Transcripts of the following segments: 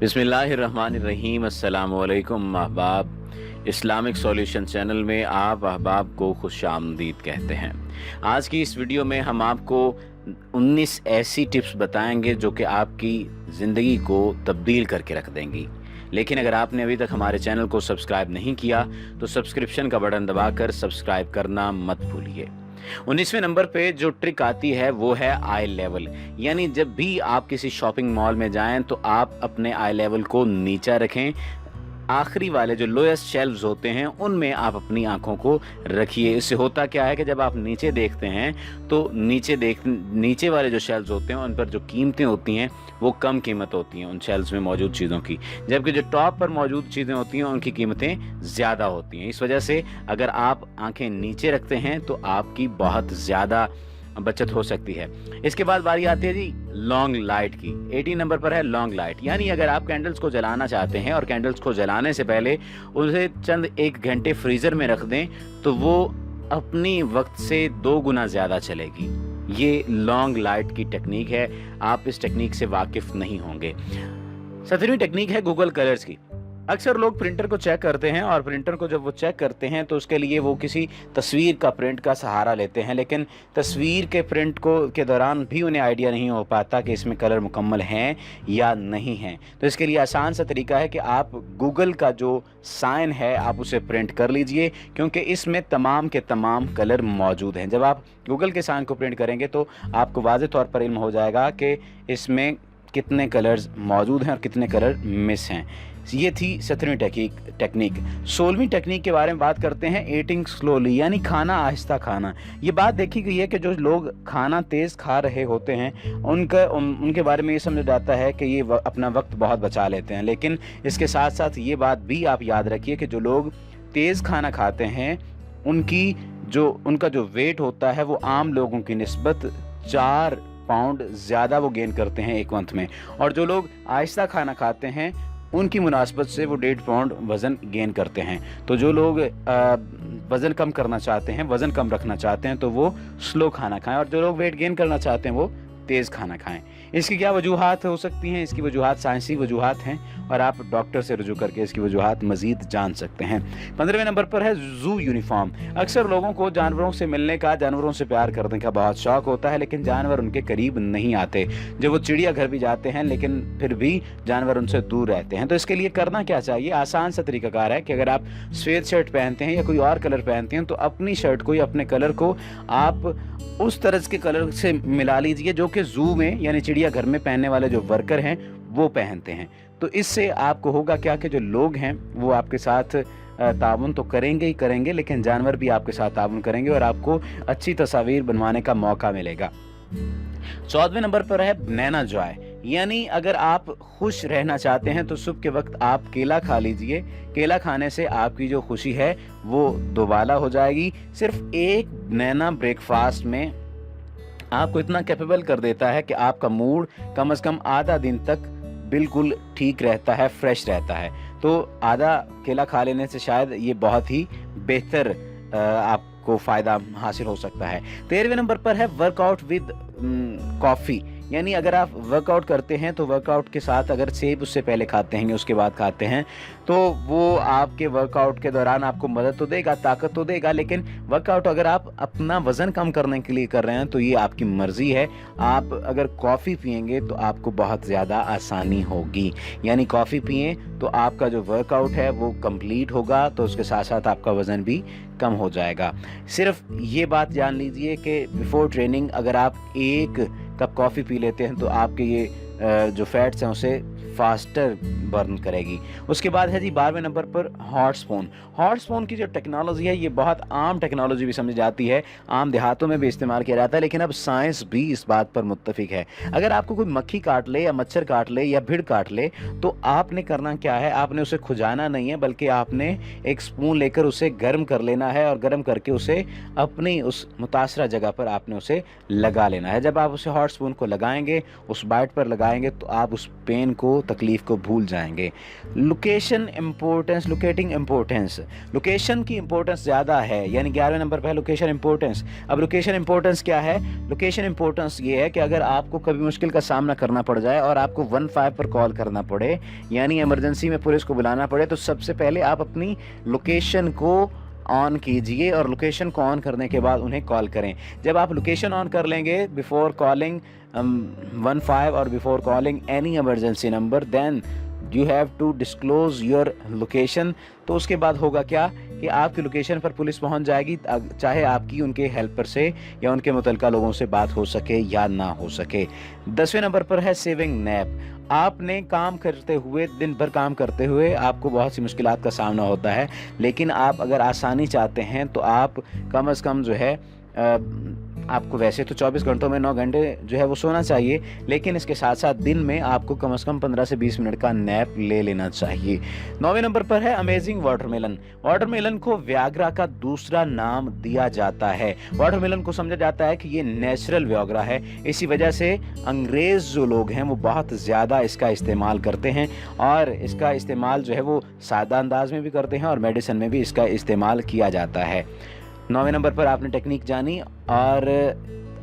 बिस्मिल्लाहिर्रहमानिर्रहीम। अस्सलामु अलैकुम अहबाब। इस्लामिक सॉल्यूशन चैनल में आप अहबाब को खुशामदीद कहते हैं। आज की इस वीडियो में हम आपको 19 ऐसी टिप्स बताएंगे जो कि आपकी ज़िंदगी को तब्दील करके रख देंगी। लेकिन अगर आपने अभी तक हमारे चैनल को सब्सक्राइब नहीं किया तो सब्सक्रिप्शन का बटन दबाकर सब्सक्राइब करना मत भूलिए। 19वें नंबर पे जो ट्रिक आती है वो है आई लेवल, यानी जब भी आप किसी शॉपिंग मॉल में जाएं तो आप अपने आई लेवल को नीचा रखें। आखिरी वाले जो लोएस्ट शेल्व्स होते हैं उनमें आप अपनी आंखों को रखिए। इससे होता क्या है कि जब आप नीचे देखते हैं तो नीचे वाले जो शेल्व्स होते हैं उन पर जो कीमतें होती हैं वो कम कीमत होती हैं उन शेल्व्स में मौजूद चीज़ों की, जबकि जो टॉप पर मौजूद चीज़ें होती हैं उनकी कीमतें ज़्यादा होती हैं। इस वजह से अगर आप आंखें नीचे रखते हैं तो आपकी बहुत ज़्यादा बचत हो सकती है। इसके बाद बारी आती है जी लॉन्ग लाइट की। 18 नंबर पर है लॉन्ग लाइट, यानी अगर आप कैंडल्स को जलाना चाहते हैं और कैंडल्स को जलाने से पहले उसे चंद 1 घंटे फ्रीज़र में रख दें तो वो अपनी वक्त से 2 गुना ज़्यादा चलेगी। ये लॉन्ग लाइट की टेक्निक है, आप इस टेक्निक से वाकिफ़ नहीं होंगे। 17वीं टेक्निक है गूगल कलर्स की। अक्सर लोग प्रिंटर को चेक करते हैं और प्रिंटर को जब वो चेक करते हैं तो उसके लिए वो किसी तस्वीर का प्रिंट का सहारा लेते हैं, लेकिन तस्वीर के प्रिंट के दौरान भी उन्हें आइडिया नहीं हो पाता कि इसमें कलर मुकम्मल हैं या नहीं हैं। तो इसके लिए आसान सा तरीका है कि आप गूगल का जो साइन है आप उसे प्रिंट कर लीजिए, क्योंकि इसमें तमाम के तमाम कलर मौजूद हैं। जब आप गूगल के साइन को प्रिंट करेंगे तो आपको वाज़ेह तौर पर इल्म हो जाएगा कि इसमें कितने कलर्स मौजूद हैं और कितने कलर मिस हैं। ये थी 17वीं टेक्निक। 16वीं टेक्निक के बारे में बात करते हैं, ईटिंग स्लोली, यानी खाना आहिस्ता खाना। ये बात देखी गई है कि जो लोग खाना तेज़ खा रहे होते हैं उनके बारे में ये समझ आता है कि ये अपना वक्त बहुत बचा लेते हैं। लेकिन इसके साथ साथ ये बात भी आप याद रखिए कि जो लोग तेज़ खाना खाते हैं उनका जो वेट होता है वो आम लोगों की निस्बत 4 पाउंड ज़्यादा वो गेन करते हैं एक मंथ में, और जो लोग आहिस्ता खाना खाते हैं उनकी मुनासबत से वो 1.5 पाउंड वज़न गेन करते हैं। तो जो लोग वज़न कम करना चाहते हैं, वज़न कम रखना चाहते हैं तो वो स्लो खाना खाएं, और जो लोग वेट गेन करना चाहते हैं वो तेज़ खाना खाएं। इसकी क्या वजूहात हो सकती हैं? इसकी वजूहात साइंसी वजूहात हैं और आप डॉक्टर से रुजू करके इसकी वजूहात मज़ीद जान सकते हैं। 15वें नंबर पर है ज़ू यूनिफॉर्म। अक्सर लोगों को जानवरों से मिलने का, जानवरों से प्यार करने का बहुत शौक़ होता है, लेकिन जानवर उनके करीब नहीं आते। जब वो चिड़ियाघर भी जाते हैं लेकिन फिर भी जानवर उनसे दूर रहते हैं। तो इसके लिए करना क्या चाहिए? आसान सा तरीकाकार है कि अगर आप सफ़ेद शर्ट पहनते हैं या कोई और कलर पहनते हैं तो अपनी शर्ट को या अपने कलर को आप उस तरह के कलर से मिला लीजिए जो कि ज़ू में यानी चिड़ियाघर में पहनने वाले जो वर्कर हैं वो पहनते हैं। तो इससे आपको होगा क्या कि जो लोग हैं वो आपके साथ ताउन तो करेंगे ही करेंगे, लेकिन जानवर भी आपके साथ ताउन करेंगे और आपको अच्छी तस्वीर बनवाने का मौका मिलेगा। 14वें नंबर पर है बनैना जॉय, यानी अगर आप खुश रहना चाहते हैं तो सुबह के वक्त आप केला खा लीजिए। केला खाने से आपकी जो खुशी है वो दोबाला हो जाएगी। सिर्फ एक बनैना ब्रेकफास्ट में आपको इतना कैपेबल कर देता है कि आपका मूड कम से कम आधा दिन तक बिल्कुल ठीक रहता है, फ्रेश रहता है। तो आधा केला खा लेने से शायद ये बहुत ही बेहतर आपको फ़ायदा हासिल हो सकता है। 13वें नंबर पर है वर्कआउट विद कॉफ़ी, यानी अगर आप वर्कआउट करते हैं तो वर्कआउट के साथ अगर सेब उससे पहले खाते हैं उसके बाद खाते हैं तो वो आपके वर्कआउट के दौरान आपको मदद तो देगा, ताकत तो देगा, लेकिन वर्कआउट अगर आप अपना वज़न कम करने के लिए कर रहे हैं तो ये आपकी मर्ज़ी है। आप अगर कॉफ़ी पिएंगे तो आपको बहुत ज़्यादा आसानी होगी, यानी कॉफ़ी पिएं तो आपका जो वर्कआउट है वो कंप्लीट होगा, तो उसके साथ साथ आपका वज़न भी कम हो जाएगा। सिर्फ ये बात जान लीजिए कि बिफोर ट्रेनिंग अगर आप 1 कप कॉफ़ी पी लेते हैं तो आपके ये जो फैट्स हैं उसे फास्टर बर्न करेगी। उसके बाद है जी 12वें नंबर पर हॉट स्पून। हॉट स्पून की जो टेक्नोलॉजी है ये बहुत आम टेक्नोलॉजी भी समझी जाती है, आम देहातों में भी इस्तेमाल किया जाता है, लेकिन अब साइंस भी इस बात पर मुत्तफिक है। अगर आपको कोई मक्खी काट ले या मच्छर काट ले या भीड़ काट ले तो आपने करना क्या है, आपने उसे खुजाना नहीं है बल्कि आपने एक स्पून लेकर उसे गर्म कर लेना है और गर्म करके उसे अपनी उस मुतासरा जगह पर आपने उसे लगा लेना है। जब आप उसे हॉट स्पून को लगाएंगे, उस बाइट पर लगाएंगे तो आप उस पेन को, तकलीफ़ को भूल जाएंगे। Location importance, locating importance, location की इम्पोर्टेंस ज़्यादा है, यानी 11वें नंबर पर है लोकेशन इम्पोर्टेंस। अब लोकेशन इम्पोर्टेंस क्या है? लोकेशन इम्पोर्टेंस ये है कि अगर आपको कभी मुश्किल का सामना करना पड़ जाए और आपको 15 पर कॉल करना पड़े, यानी इमरजेंसी में पुलिस को बुलाना पड़े, तो सबसे पहले आप अपनी लोकेशन को ऑन कीजिए और लोकेशन को ऑन करने के बाद उन्हें कॉल करें। जब आप लोकेशन ऑन कर लेंगे बिफोर कॉलिंग 15 और before calling any emergency number, then you have to disclose your location. तो उसके बाद होगा क्या कि आपकी लोकेशन पर पुलिस पहुंच जाएगी, चाहे आपकी उनके हेल्पर से या उनके मुतल्लिका लोगों से बात हो सके या ना हो सके। 10वें नंबर पर है सेविंग नैप। आपने काम करते हुए, दिन भर काम करते हुए आपको बहुत सी मुश्किलात का सामना होता है, लेकिन आप अगर आसानी चाहते हैं तो आप कम से कम जो है आपको वैसे तो 24 घंटों में 9 घंटे जो है वो सोना चाहिए, लेकिन इसके साथ साथ दिन में आपको कम से कम 15 से 20 मिनट का नैप ले लेना चाहिए। 9वें नंबर पर है अमेजिंग वाटरमेलन। वाटरमेलन को व्याग्रा का दूसरा नाम दिया जाता है। वाटरमेलन को समझा जाता है कि ये नेचुरल व्याग्रा है, इसी वजह से अंग्रेज़ जो लोग हैं वो बहुत ज़्यादा इसका इस्तेमाल करते हैं, और इसका इस्तेमाल जो है वो सादा अंदाज में भी करते हैं और मेडिसिन में भी इसका इस्तेमाल किया जाता है। 9वें नंबर पर आपने टेक्निक जानी, और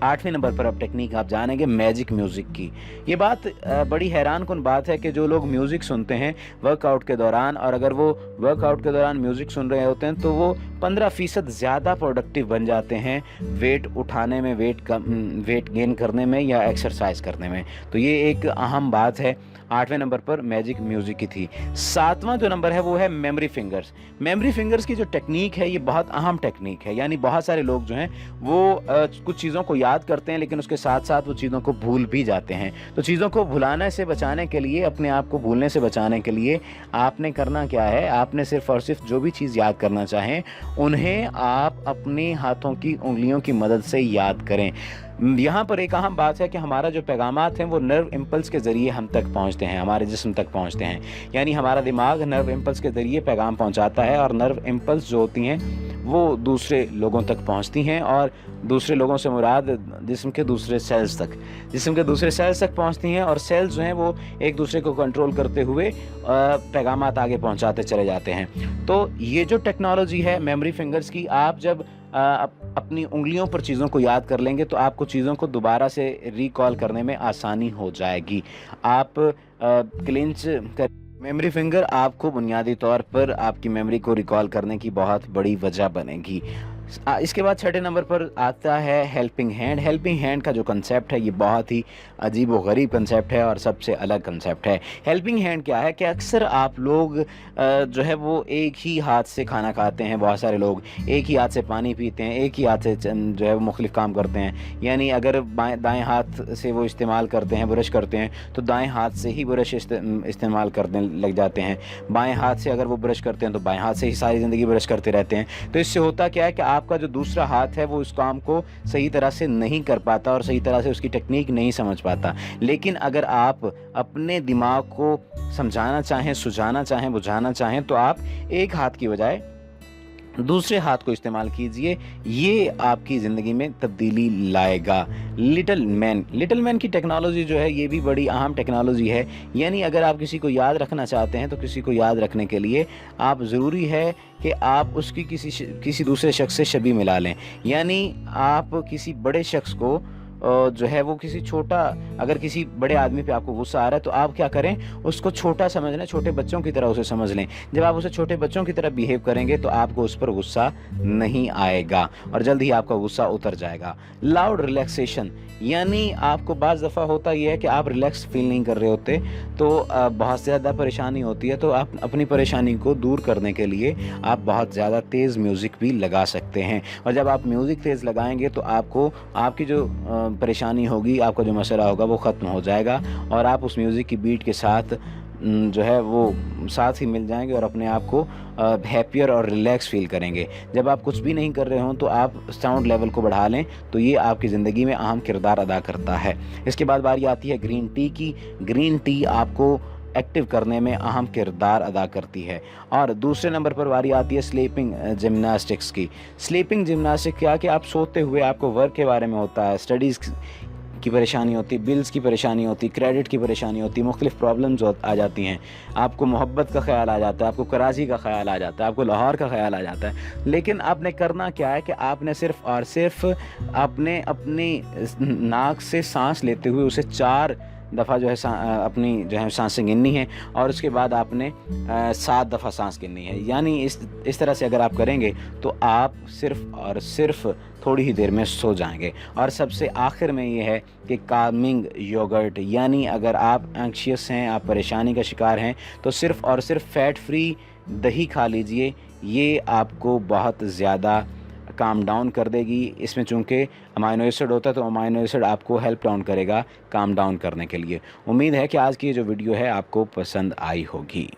8वें नंबर पर अब टेक्निक आप जानेंगे मैजिक म्यूज़िक की। ये बात बड़ी हैरान कुन बात है कि जो लोग म्यूज़िक सुनते हैं वर्कआउट के दौरान, और अगर वो वर्कआउट के दौरान म्यूज़िक सुन रहे होते हैं तो वो 15% ज़्यादा प्रोडक्टिव बन जाते हैं वेट उठाने में, वेट गेन करने में या एक्सरसाइज करने में। तो ये एक अहम बात है। 8वें नंबर पर मैजिक म्यूज़िक की थी। 7वां जो नंबर है वो है मेमोरी फिंगर्स। मेमोरी फिंगर्स की जो टेक्निक है ये बहुत अहम टेक्निक है, यानी बहुत सारे लोग जो हैं वो कुछ चीज़ों को याद करते हैं लेकिन उसके साथ साथ वो चीज़ों को भूल भी जाते हैं। तो चीज़ों को भुलाने से बचाने के लिए, अपने आप को भूलने से बचाने के लिए आपने करना क्या है, आपने सिर्फ़ और सिर्फ जो भी चीज़ याद करना चाहें उन्हें आप अपने हाथों की उंगलियों की मदद से याद करें। यहाँ पर एक अहम बात है कि हमारा जो पैगामात हैं वो नर्व इम्पल्स के ज़रिए हम तक पहुँचते हैं, हमारे जिस्म तक पहुँचते हैं, यानी हमारा दिमाग नर्व इम्पल्स के ज़रिए पैगाम पहुँचाता है, और नर्व इम्पल्स जो होती हैं वो दूसरे लोगों तक पहुँचती हैं, और दूसरे लोगों से मुराद जिस्म के दूसरे सेल्स तक पहुँचती हैं, और सेल्स जो हैं वो एक दूसरे को कंट्रोल करते हुए पैगामात आगे पहुँचाते चले जाते हैं। तो ये जो टेक्नोलॉजी है मेमोरी फिंगर्स की, आप जब अपनी उंगलियों पर चीज़ों को याद कर लेंगे तो आपको चीज़ों को दोबारा से रिकॉल करने में आसानी हो जाएगी। आप क्लिंच कर मेमोरी फिंगर आपको बुनियादी तौर पर आपकी मेमोरी को रिकॉल करने की बहुत बड़ी वजह बनेगी। इसके बाद 6ठे नंबर पर आता है हेल्पिंग हैंड। हेल्पिंग हैंड का जो कंसेप्ट है ये बहुत ही अजीब व गरीब कंसेप्ट है और सबसे अलग कंसेप्ट है। हेल्पिंग हैंड क्या है कि अक्सर आप लोग जो है वो एक ही हाथ से खाना खाते हैं, बहुत सारे लोग एक ही हाथ से पानी पीते हैं, एक ही हाथ से जो है वो मुख्तलिफ काम करते हैं, यानी अगर दाएं हाथ से वो इस्तेमाल करते हैं, ब्रश करते हैं, तो दाएं हाथ से ही ब्रश इस्तेमाल करने लग जाते हैं। बाएं हाथ से अगर वो ब्रश करते हैं तो बाएं हाथ से ही सारी ज़िंदगी ब्रश करते रहते हैं। तो इससे होता क्या है कि आपका जो दूसरा हाथ है वो इस काम को सही तरह से नहीं कर पाता और सही तरह से उसकी टेक्निक नहीं समझ पाता। लेकिन अगर आप अपने दिमाग को समझाना चाहें, सुझाना चाहें, बुझाना चाहें, तो आप एक हाथ की बजाय दूसरे हाथ को इस्तेमाल कीजिए, ये आपकी ज़िंदगी में तब्दीली लाएगा। लिटिल मैन की टेक्नोलॉजी जो है ये भी बड़ी अहम टेक्नोलॉजी है, यानी अगर आप किसी को याद रखना चाहते हैं तो किसी को याद रखने के लिए आप ज़रूरी है कि आप उसकी किसी दूसरे शख्स से शबीह मिला लें, यानी आप किसी बड़े शख्स को जो है वो अगर किसी बड़े आदमी पे आपको गुस्सा आ रहा है तो आप क्या करें, उसको छोटा समझ लें, छोटे बच्चों की तरह उसे समझ लें। जब आप उसे छोटे बच्चों की तरह बिहेव करेंगे तो आपको उस पर गुस्सा नहीं आएगा और जल्द ही आपका गुस्सा उतर जाएगा। लाउड रिलैक्सेशन, यानी आपको बाज़ दफ़ा होता यह है कि आप रिलैक्स फील नहीं कर रहे होते, तो बहुत ज़्यादा परेशानी होती है, तो आप अपनी परेशानी को दूर करने के लिए आप बहुत ज़्यादा तेज़ म्यूज़िक भी लगा सकते हैं। और जब आप म्यूज़िक तेज़ लगाएंगे तो आपकी जो परेशानी होगी, आपका जो मसला होगा वो ख़त्म हो जाएगा और आप उस म्यूज़िक की बीट के साथ जो है वो साथ ही मिल जाएंगे और अपने आप को हैप्पियर और रिलैक्स फील करेंगे। जब आप कुछ भी नहीं कर रहे हों तो आप साउंड लेवल को बढ़ा लें, तो ये आपकी ज़िंदगी में अहम किरदार अदा करता है। इसके बाद बारी आती है ग्रीन टी की। ग्रीन टी आपको एक्टिव करने में अहम किरदार अदा करती है। और दूसरे नंबर पर बारी आती है स्लीपिंग जिम्नास्टिक्स की। स्लीपिंग जिम्नास्टिक क्या कि आप सोते हुए, आपको वर्क के बारे में होता है, स्टडीज़ की परेशानी होती, बिल्स की परेशानी होती, क्रेडिट की परेशानी होती, मुख्तलिफ़ प्रॉब्लम्स आ जाती हैं, आपको मोहब्बत का ख़्याल आ जाता है, आपको कराची का ख़्याल आ जाता है, आपको लाहौर का ख़्याल आ जाता है। लेकिन आपने करना क्या है कि आपने सिर्फ़ और सिर्फ आपने अपनी नाक से सांस लेते हुए उसे 4 दफ़ा जो है अपनी जो है सांसें गिननी है, और उसके बाद आपने 7 दफ़ा सांस गिननी है। यानी इस तरह से अगर आप करेंगे तो आप सिर्फ़ और सिर्फ थोड़ी ही देर में सो जाएंगे। और सबसे आखिर में ये है कि कामिंग योगर्ट, यानी अगर आप एंक्शियस हैं, आप परेशानी का शिकार हैं, तो सिर्फ़ और सिर्फ फ़ैट फ्री दही खा लीजिए। ये आपको बहुत ज़्यादा काम डाउन कर देगी। इसमें चूँकि अमाइनो एसिड होता है तो अमाइनो एसिड आपको हेल्प डाउन करेगा काम डाउन करने के लिए। उम्मीद है कि आज की जो वीडियो है आपको पसंद आई होगी।